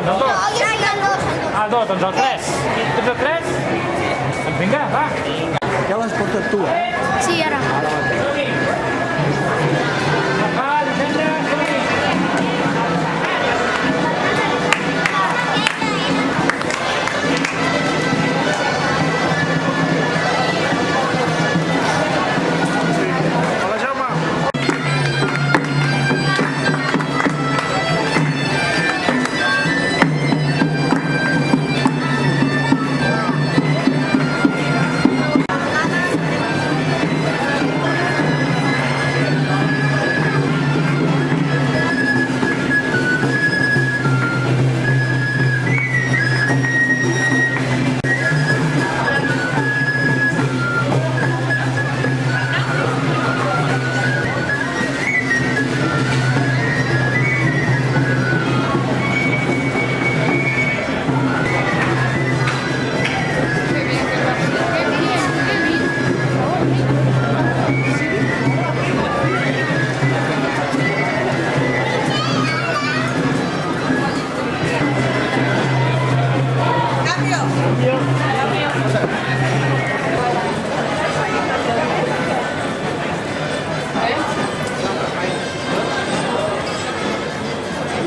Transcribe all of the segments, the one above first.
Doncs el 2. Ah, el 2, doncs el 3. Tots el 3? Doncs vinga, va. Ja l'has portat tu, eh? Sí, ara. Va, Vicenta, som-hi. Hola, Jaume.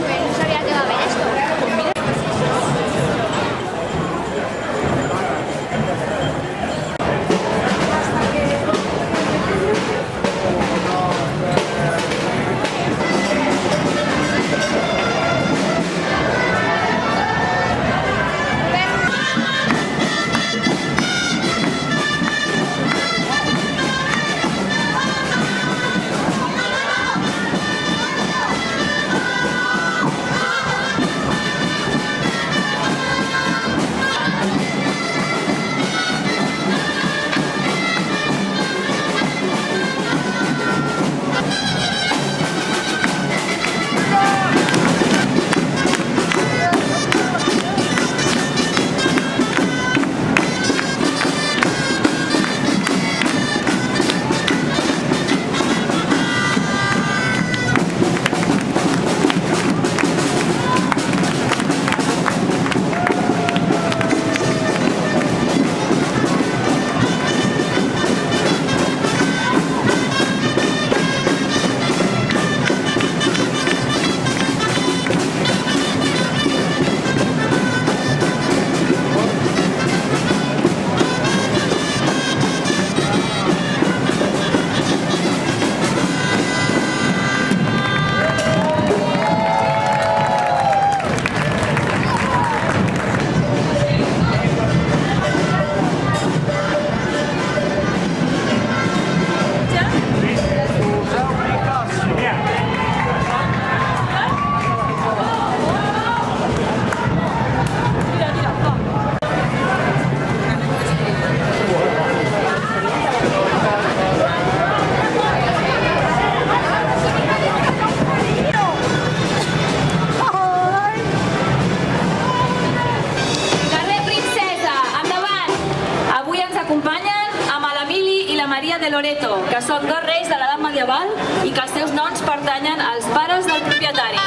No sabía que iba a haber esto. Carrer Princesa, endavant! Avui ens acompanyen amb l'Emili i la Maria de Loreto, que són dos reis de l'edat medieval i que els seus noms pertanyen als pares del propietari.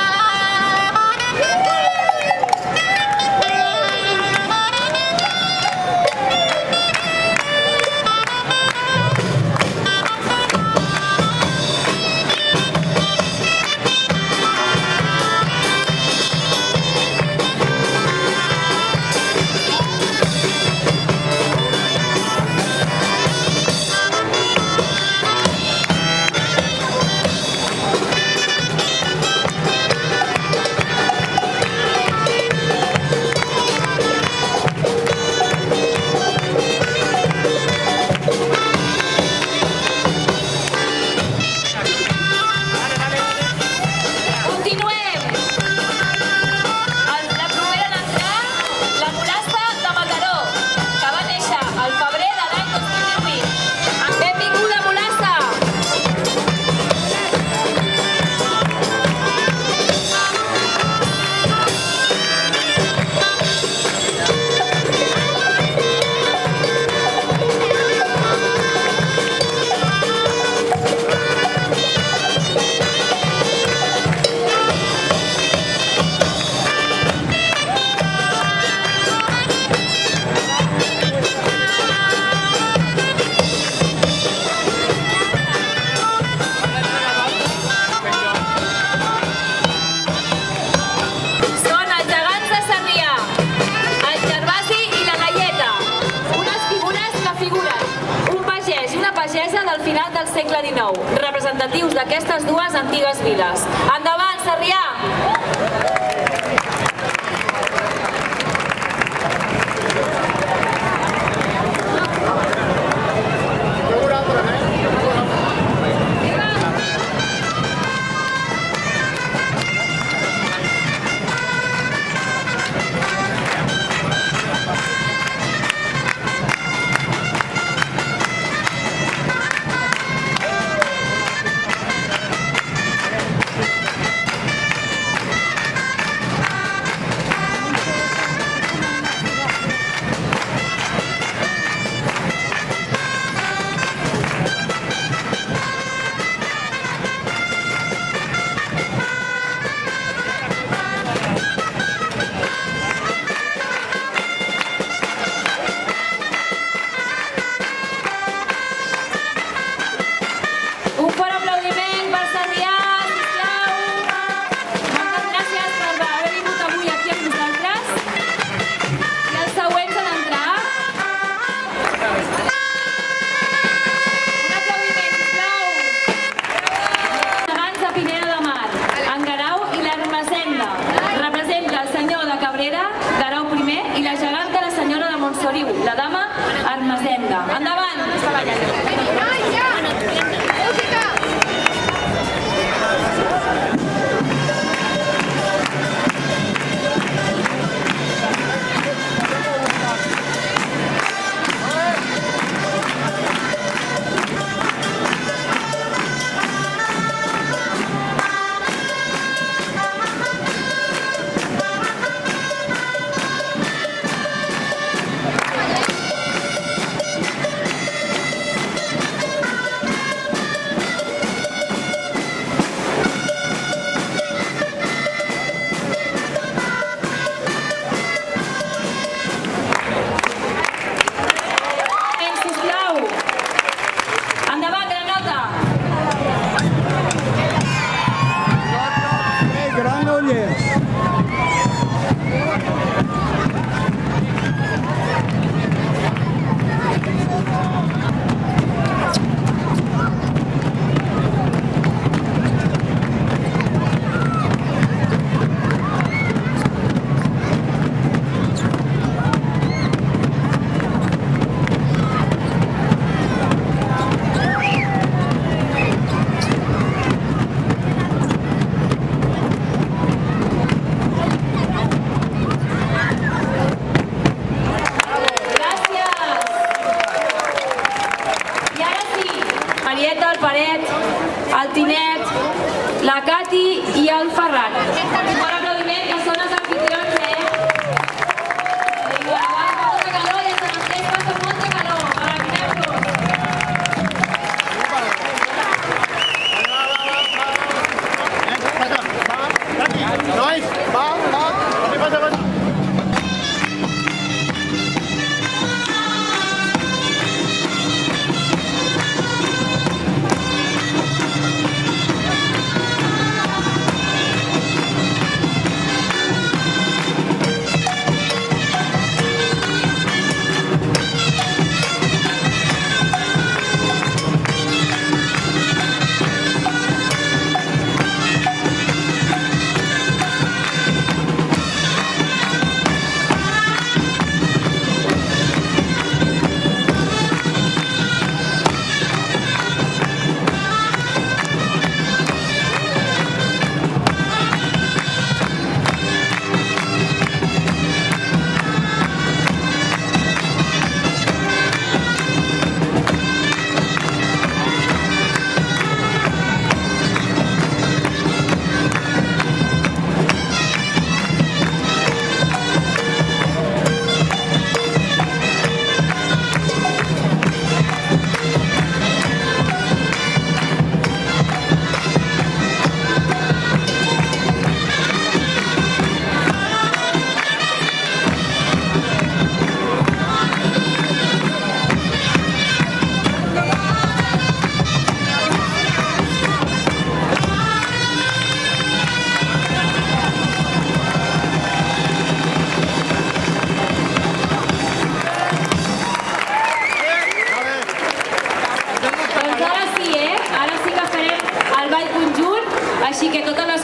representatius d'aquestes dues antigues viles. Endavant, Sarrià! Un fort aplaudiment per Sarrià, sisplau. Moltes gràcies per haver vingut avui aquí amb nosaltres. I els següents han d'entrar. Un aplaudiment, sisplau. Gegants de Pineda de Mar, en Guerau i l'Ermessenda. Representa el senyor de Cabrera, Guerau primer, i la geganta la senyora de Montsoriu, la dama Ermessenda. Endavant. El Paret, el Tinet, la Cati i el Ferran. Un bon aplaudiment, que són els anfitrions, Molta calor, des de les 3 passa molta calor. Nois, va, va.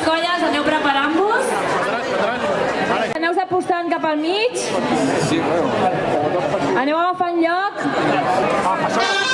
colles, aneu preparant-vos. Aneu apostant cap al mig. Aneu agafant lloc.